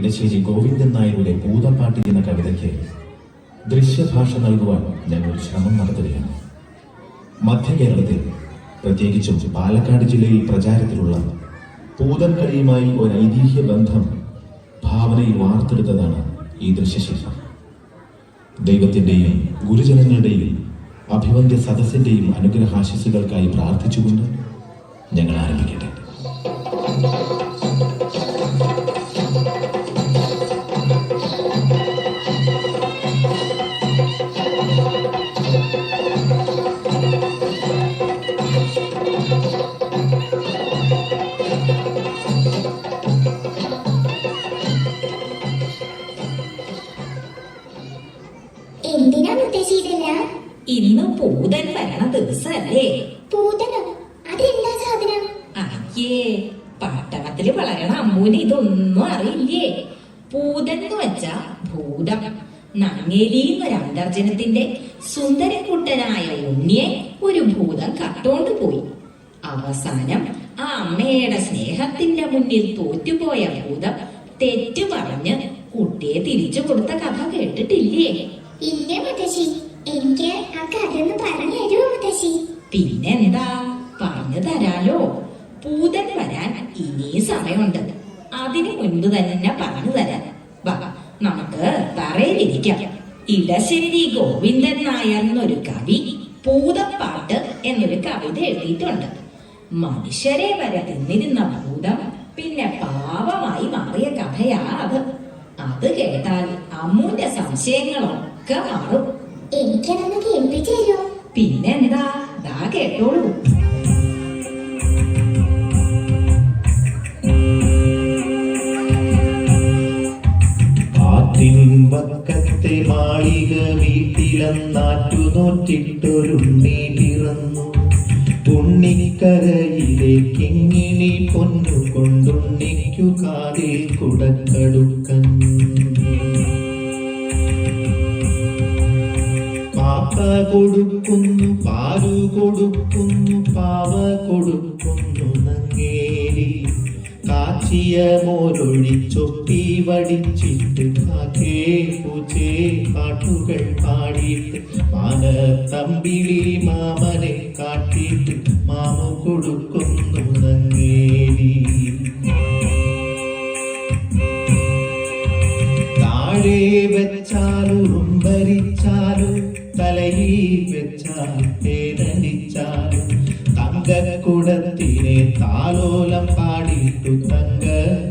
ഇടശ്ശേരി ഗോവിന്ദൻ നായരുടെ പൂതപ്പാട്ട് എന്ന കവിതയ്ക്ക് ദൃശ്യഭാഷ നൽകുവാൻ ഞങ്ങൾ ശ്രമം നടത്തുകയാണ്. മധ്യ കേരളത്തിൽ, പ്രത്യേകിച്ചും പാലക്കാട് ജില്ലയിൽ പ്രചാരത്തിലുള്ള പൂതൻ കളിയുമായി ഒരു ഐതിഹ്യ ബന്ധം ഭാവനയിൽ വാർത്തെടുത്തതാണ് ഈ ദൃശ്യശില്പം. ദൈവത്തിൻ്റെയും ഗുരുജനങ്ങളുടെയും അഭിവന്ദ്യ സദസ്സിൻ്റെയും അനുഗ്രഹാശിസുകൾക്കായി പ്രാർത്ഥിച്ചുകൊണ്ട് ഞങ്ങൾ ആരംഭിക്കട്ടെ. എന്തിനാ മുത്തശ്ശി ഇതെല്ലാം? ഇന്ന് പൂതൻ വരണ ദിവസല്ലേ? പൂതനോ? അതെന്താ സാധനം? അയ്യേ, പട്ടണത്തില് വളരണ അമ്മൂന് ഇതൊന്നും അറിയില്ലേ? പൂതൻ എന്ന് വെച്ചാ ഭൂതം. നങ്ങേലിന്നൊരു അന്തർജനത്തിന്റെ സുന്ദരക്കുട്ടനായ ഉണ്ണിയെ ഒരു ഭൂതം കട്ടോണ്ട് പോയി. അവസാനം ആ അമ്മയുടെ സ്നേഹത്തിന്റെ മുന്നിൽ തോറ്റുപോയ ഭൂതം തെറ്റു പറഞ്ഞ് കുട്ടിയെ തിരിച്ചു കൊടുത്ത കഥ കേട്ടിട്ടില്ലേ? ഇല്ല മുത്തശ്ശി, എനിക്ക് ആ കഥ ഒന്ന് പറഞ്ഞു തരുമോ മുത്തശ്ശി? പിന്നെന്താ, പറഞ്ഞു തരാലോ. പൂതൻ വരാൻ ഇനി സമയമുണ്ട്. അതിനു മുൻപ് തന്നെ പറഞ്ഞു തരാം. വാ, നമുക്ക് തറയിലിരിക്കാം. ഇടശ്ശേരി ഗോവിന്ദൻ നായർ എന്നൊരു കവി പൂതപ്പാട്ട് എന്നൊരു കവിത എഴുതിയിട്ടുണ്ട്. മനുഷ്യരെ വരെ തിന്നിരുന്ന ഭൂതം പിന്നെ പാവമായി മാറിയ കഥയാ അത്. അത് കേട്ടാൽ അമ്മൂന്റെ സംശയങ്ങളൊക്കെ മാറും. എനിക്കതൊന്ന് കേൾപ്പിച്ചു തരുമോ? പിന്നെന്താ, ദാ കേട്ടോളൂ. വക്കത്തെ മാളിക വീട്ടിലെന്നാറ്റു നോറ്റിട്ടൊരുണ്ണി പിറന്നു. ഉണ്ണിക്കരയിലേക്കിങ്ങിണി പൊന്നു കൊണ്ടുണ്ണിക്കു കാതിൽ കുടക്കടുക്കൻ. പാപ്പ കൊടുക്കുന്നു, പാലു കൊടുക്കുന്നു, പാവ കൊടുക്കുന്നു നങ്ങേലി. കാച്ചിയ മോരൊഴിച്ചൊപ്പി വടിച്ചിട്ട് കാക്കേ പൂച്ചേ പാട്ടുകൾ പാടിയിട്ട് മാനത്തമ്പിളി മാമനെ കാട്ടിയിട്ട് മാമു കൊടുക്കുന്നു നങ്ങേലി. താഴെ വെച്ചാലും ഉറുമ്പരിച്ചാലും തലയിൽ വെച്ചാൽ പേരടിച്ചാലും തങ്കക്കുടത്തിനെ താലോലം പാടിയിട്ടു തങ്ക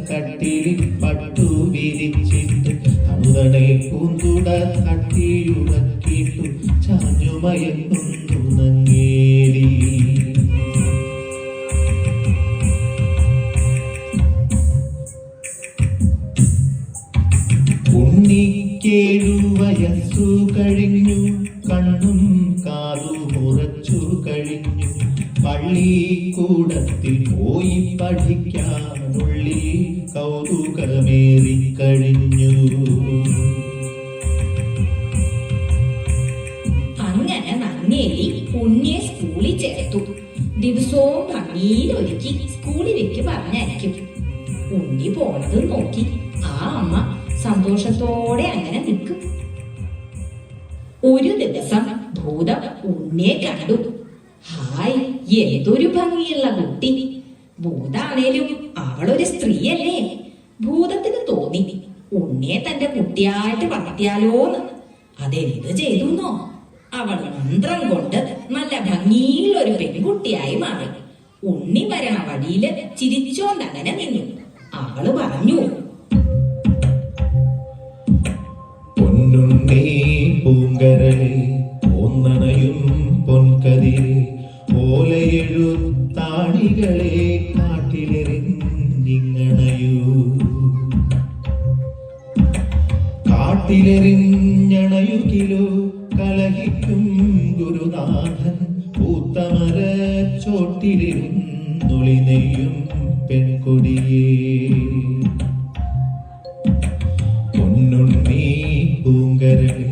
കട്ടിലിൽ പട്ടു വിരിച്ചിട്ട് തണുതണെ പൂന്തുട തട്ടിയുടക്കിയിട്ടു ചാഞ്ഞുമയക്കുന്നു നങ്ങേലി. ഉണ്ണിക്കേഴു വയസ്സു കഴിഞ്ഞു, കണ്ണും കാതും ഉറച്ചു കഴിഞ്ഞു. പള്ളിക്കൂടത്തിൽ പോയി പഠിക്കാനുള്ളിൽ കൗതുകമേറിക്കഴിഞ്ഞു. അങ്ങനെ നങ്ങേലി ഉണ്ണിയെ സ്കൂളിൽ ചേർത്തു. ദിവസവും ഭംഗിയിലൊരുക്കി സ്കൂളിലേക്ക് പറഞ്ഞയക്കും. ഉണ്ണി പോണത് നോക്കി ആ അമ്മ സന്തോഷത്തോടെ അങ്ങനെ നിൽക്കും. ഒരു ദിവസം ഭൂതം ഉണ്ണിയെ കണ്ടു. ഹായ്, എന്തൊരു ഭംഗിയുള്ള കുട്ടി. ഭൂതാണേലും അവളൊരു സ്ത്രീയല്ലേ? ഭൂതത്തിന് തോന്നി ഉണ്ണിയെ തന്റെ കുട്ടിയായിട്ട് വളർത്തിയാലോന്ന്. അതെന്ത് ചെയ്തുന്നോ, അവൾ മന്ത്രം കൊണ്ട് നല്ല ഭംഗിയുള്ളൊരു പെൺകുട്ടിയായി മാറി. ഉണ്ണി വരണ വഴിയില് ചിരിച്ചോണ്ടങ്ങനെ നിന്നു. അവള് പറഞ്ഞു, പൊന്നുണ്ണി പൂങ്കരളെ ഒന്നണയും പൊൻകതിരെ ഓലയെഴുത്താണികളെ കാട്ടിലെറിഞ്ഞിങ്ങണയൂ. കാട്ടിലെറിഞ്ഞണയുകിലോ കലഹിക്കും ഗുരുനാഥൻ പൂത്തമര ചോട്ടിലിരുന്നൊളി നെയ്യും പെൺകൊടിയേ. പൊന്നുണ്ണി പൂങ്കരളെ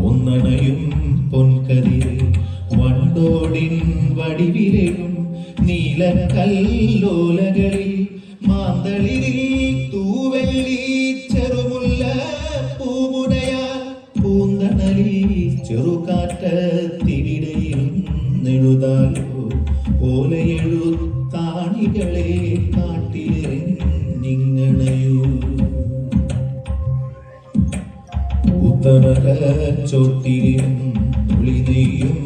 ഒന്നണയും പൊൻകതിരെ വണ്ടോടിൻ വടിവിലും നീലക്കല്ലോലകളിൽ മാന്തളിരിൽ തൂവെള്ളി ആലമരച്ചോട്ടിലും പുളിനെയ്യും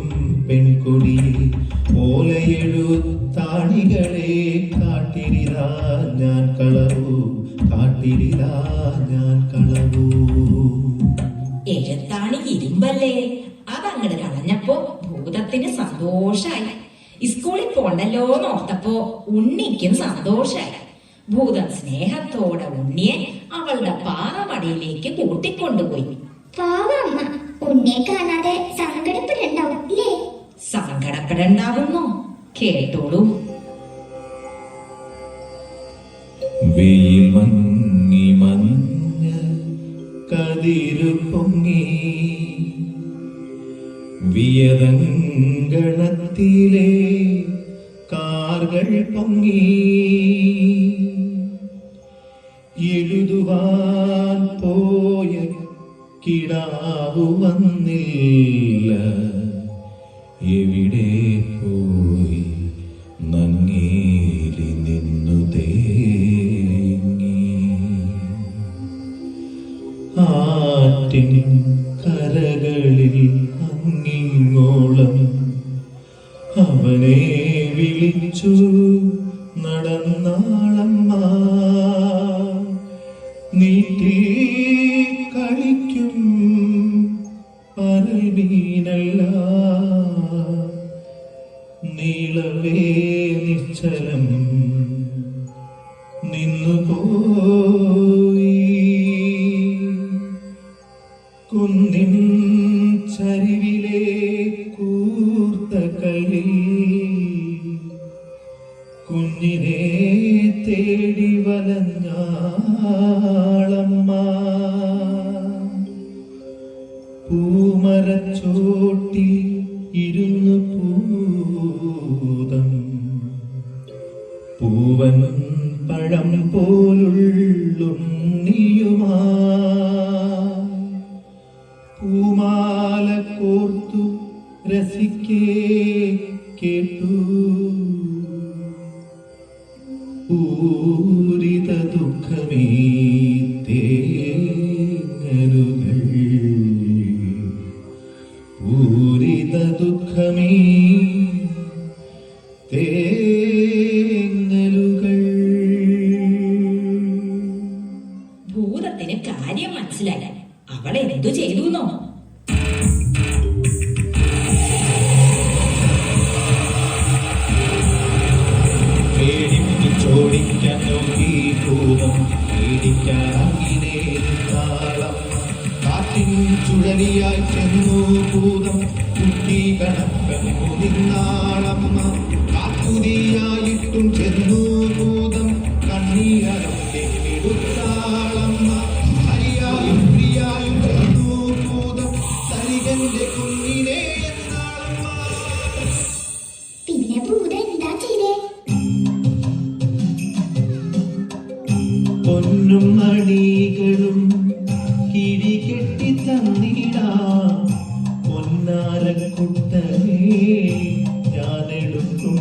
പെൺകൊടിയെ ഓലയെഴുത്താണികളെ കാട്ടിരിതാ ഞാൻ കളവു കാട്ടിരിതാ ഞാൻ കളവു. എഴുത്താണി ഇരുമ്പല്ലേ, അതങ്ങട് കളഞ്ഞപ്പോ ഭൂതത്തിന് സന്തോഷായി. സ്കൂളിൽ പോണ്ടല്ലോ നോർത്തപ്പോ ഉണ്ണിക്കും സന്തോഷായി. ഭൂതം സ്നേഹത്തോടെ ഉണ്ണിയെ അവളുടെ പാറമടിയിലേക്ക് കൂട്ടിക്കൊണ്ടുപോയി. പാവമ്മ ഉണ്ണിയെ കാണാതെ സങ്കടപ്പെടണ്ടാവും അല്ലേ? സങ്കടപ്പെടണ്ടാവുന്നോ? കേട്ടോളൂ. വെയിൽ മങ്ങി മഞ്ഞ കതിരു പൊങ്ങി വിയതങ്കണത്തിലെ കാർകൾ പൊങ്ങി എഴുതുവാൻ പോയ കിടാവു വന്നില്ല എവിടെ പോയി നങ്ങേലി നിന്നു തേങ്ങി. ആറ്റിൻ കരകളിൽ അങ്ങിങ്ങോളം അവനെ വിളിച്ചു നടന്നാളമ്മ. നീട്ടി കളിക്കും പരൽ മീനല്ല നീളവേ നിശ്ചലം നിന്നുപോയി. കുന്നിൻ ചരിവിലെ കൂർത്ത കല്ലിൽ കുഞ്ഞിനെ തേടി വലഞ്ഞാളമ്മ. പൂമരച്ചോട്ടിൽ ഇരുന്നു പൂതം പൂവൻ പഴം പോലുള്ളുണ്ണിയുമാ പൂമാല കോർത്തു രസിക്കേ കേട്ടു. പൂരിത ദുഃഖമേ തേങ്ങലുകൾ പൂരിത ദുഃഖമേ തേങ്ങലുകൾ. ഭൂതത്തിന് കാര്യം മനസ്സിലായി. അവൾ എന്തു ചെയ്തുന്നോ? ചോടിക്കാൻ നോക്കി ഭൂതം പേടിക്കാറങ്ങിനേ താളം. കാറ്റിൻ ചുഴലിയായി ചെന്നു ഭൂതം കുട്ടി കണക്കൻ മുതിർന്നാളമ്മ. കാത്തുതിയായിട്ടും ചെന്നു ഭൂതം കണ്ണീരൊക്കെ എടുത്താളമ്മ. ഹരിയായും പ്രിയായും ചെന്നു ഭൂതം തരികന്റെ കുഞ്ഞിനെ എന്നാളമ്മ. പിന്നെ ഭൂതം എന്താ ചെയ്തേ? പൊന്നും മണികളും കിഴികെട്ടി തന്നിടാം പൊന്നാരക്കുട്ടനെ ഞാനെടുക്കും.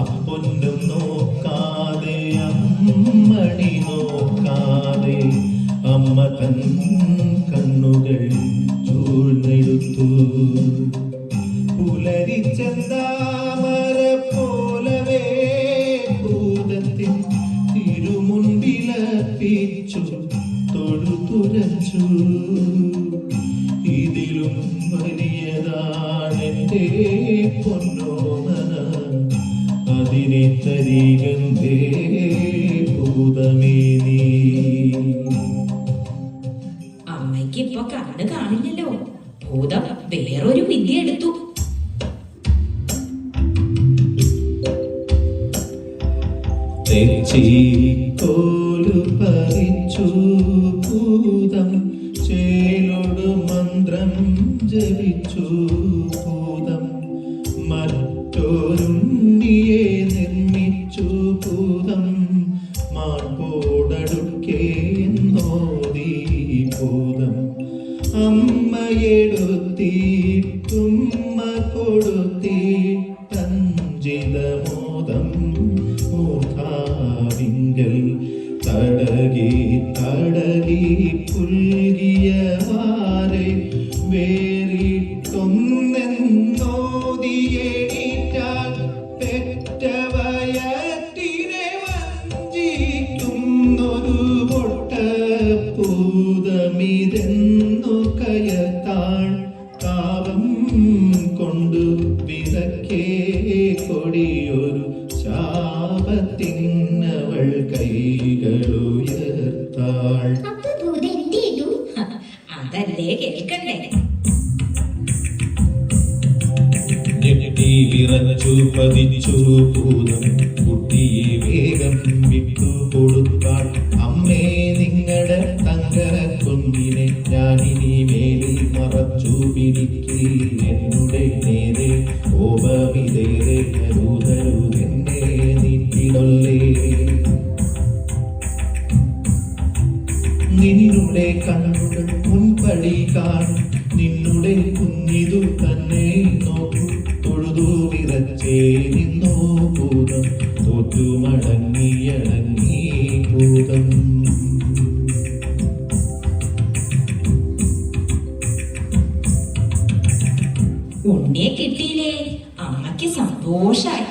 അപ്പൊന്നും നോക്കാതെ അമ്മണി നോക്കാതെ അമ്മ തൻ കണ്ണുകൾ ചൂഴ്ന്നെടുത്തു. പുലരിച്ചെന്താമര പോലവേ ഭൂതത്തിൻ തിരുമുൻപിലർപ്പിച്ചു തൊഴുതുരച്ചു. ഇതിലും വലിയതാണെന്റെ പൊന്നോമന അതിനെ തരികന്തേ ഭൂതമേ നീ. അമ്മയ്ക്ക് ഇപ്പൊ കണ്ണ് കാണില്ലല്ലോ. ഭൂതം വേറൊരു വിദ്യ എടുത്തു. തെച്ചിക്കോലു പറിച്ചു ഭൂതം ചേലോട് മന്ത്രം ജപിച്ചു ഭൂതം. മറ്റൊരുണ്ണിയെ നിർമ്മിച്ചു ഭൂതം മാർബോടടുക്കേ നോദി ഭൂതം. അമ്മയെടുത്തിട്ടുമ്മ കൊടുത്തിട്ടഞ്ചിതമോദം മൂർധാവിങ്കൽ തട തടകി തടകി പുൽകിയവാറെ വേറിട്ടൊന്നെന്നോദിയേറ്റാൽ പെറ്റ വയറ്റിനെ വഞ്ചിക്കുന്നൊരു പൊട്ടപ്പൂതമിതെന്നു കയത്താൾ കാവം കൊണ്ടു വിലക്കേ കൊടിയൊരു ശാപത്തിനവൾ കൈകളുയർത്താൾ. അപ്പൊ ഭൂതം എന്ത് ചെയ്തു? അതല്ലേ കേൾക്കണ്ടേ. ഞെട്ടി വിറച്ചു പതിച്ചു ഭൂതം കുട്ടിയെ വേഗം വിട്ടു കൊടുത്താൾ. അമ്മേ നിങ്ങളുടെ തങ്ക കുഞ്ഞിനെ ഞാനിനി മേലിൽ മറച്ചു പിടിക്കേ എന്നുടെ നേരെ കോപമിതേറെ കരുതരുതെന്നെ നീട്ടിടൊല്ലേ. നിന്നുടെ കണ്ണുകൾ മുൻപടി കാണും നിന്നുടെ കുഞ്ഞിതു തന്നെ നോക്കൂ. തൊഴുതു വിറച്ചേ നിന്നോ ഭൂതം തോറ്റു മടങ്ങിയടങ്ങി ഭൂതം. ഉണ്ണിയെ കിട്ടിയില്ലേ? അമ്മയ്ക്ക് സന്തോഷായി.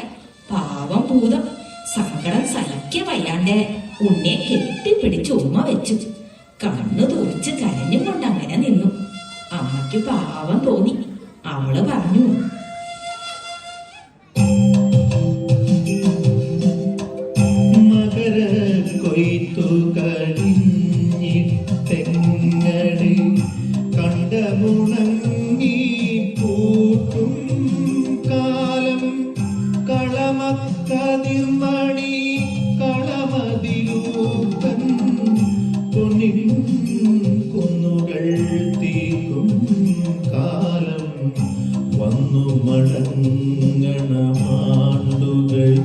പാവം ഭൂതം സങ്കടം സഹിക്ക വയ്യാണ്ട് ഉണ്ണിയെ കെട്ടിപ്പിടിച്ച് ഉമ്മ വെച്ചു. കണ്ണു തുറച്ച് കരഞ്ഞും കൊണ്ട് അങ്ങനെ നിന്നു. അമ്മയ്ക്ക് പാവം തോന്നി. അവള് പറഞ്ഞു, മകര കൊയ്ത്തു കഴിഞ്ഞിട്ടെങ്ങടെ കണ്ടമുണങ്ങി പൂട്ടും കാലം കളമക്കതിർമണി കളമതിലൂപ്പൻ പൊന്നിൻ കുന്നുകൾ തീക്കും കാലം വന്നു മടങ്ങണമാണ്ടുകൾ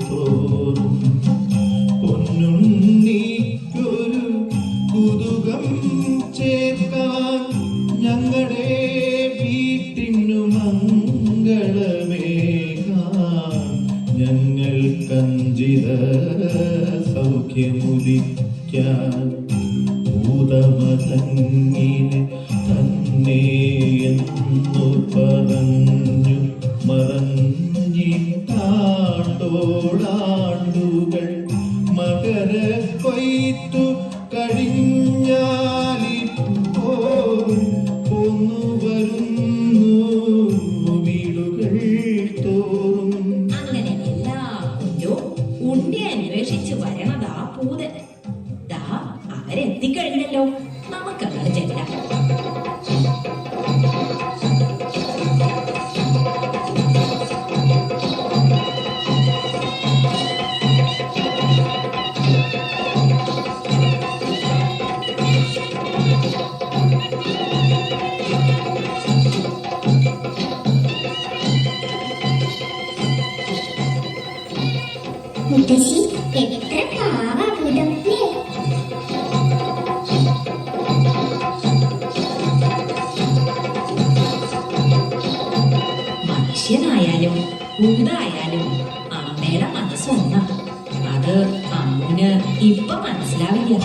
തോറും പൊന്നുണ്ണിക്കൊരു കുതുകം ചേർക്കാൻ ഞങ്ങളുടെ വീട്ടിനു മംഗളമേകാൻ ഞങ്ങൾ കഞ്ചിത സൗഖ്യമുദിക്കാൻ ഭൂതമതങ്ങിനെ തന്നെ എന്നു പറഞ്ഞു മറഞ്ഞിട്ടാണ്ടോടാണ്ടുകൾ മകര കൊയ്ത്തു കഴിഞ്ഞാലിപ്പോൾ പോന്നു വരുന്നു വീടുകൾ തോറും. അങ്ങനെ എല്ലാ കൊല്ലവും ഉണ്ണി അന്വേഷിച്ച് വരണതാ പൂതൻ. ദാ അവരെത്തിക്കഴിഞ്ഞല്ലോ. നമുക്കങ്ങനെ ചെല്ലാം. മുത്തശ്ശി എത്ര പാവാ ഭൂതം അല്ലേ? മനുഷ്യനായാലും ഭൂതായാലും അമ്മയുടെ മനസ്സൊന്ന. അത് അമ്മുന് ഇപ്പൊ മനസ്സിലാവില്ല.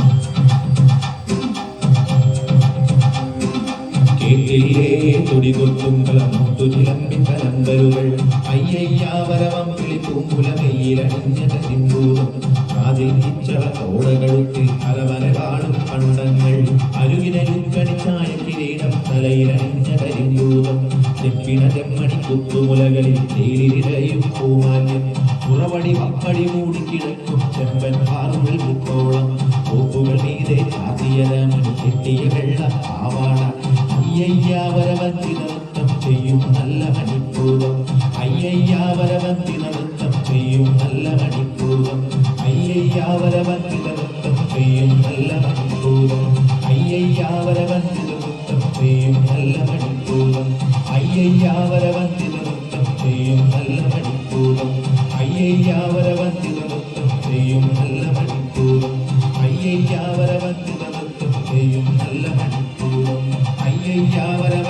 കേട്ടില്ലേ തുടികൊത്തും കളമുട്ടു ചിലമ്പി കലമ്പലുകൾ അയ്യയ്യാവരവം കിളിപ്പൂങ്കുലമയിലണിഞ്ഞ കരിമ്പൂതം കാതിൽ ഇച്ചള തോടകളുത്തിൽ കലവര കാണും പണ്ടങ്ങൾ അരുവിനരുക്കണിച്ചായ കിരീടം തലയിലണിഞ്ഞ കരിമ്പൂതം തെക്കിണ ചെമ്മണി കുത്തുമുലകളിൽ തേരിരയും പൂമാന്യം പുറവടി വപ്പടി മൂടിക്കിടക്കും ചെമ്പൻ പാറുകൾ മുത്തോളം പൂപ്പുകൾ മീതെ ചാത്തിയരമണി കെട്ടിയ വെള്ള പാവാട അയ്യയ്യാവരവന്തി നൃത്തം ചെയ്യും നല്ല മണിപ്പൂതം അയ്യയ്യാവരവന്തി നൃത്തം ചെയ്യും നല്ല മണിപ്പൂതം അയ്യയ്യാവരവന്തി നൃത്തം ചെയ്യും നല്ല മണിപ്പൂതം അയ്യയ്യാവരവന്തി നൃത്തം ചെയ്യും നല്ല മണിപ്പൂതം അയ്യയ്യാവരവന്തി നൃത്തം ചെയ്യും നല്ല മണിപ്പൂതം അയ്യയ്യാവരവന്തി നൃത്തം ചെയ്യും നല്ല മണിപ്പൂതം അയ്യയ്യാവരവന്തി നൃത്തം ചെയ്യും നല്ല മണിപ്പൂതം അയ്യയ്യാവരവ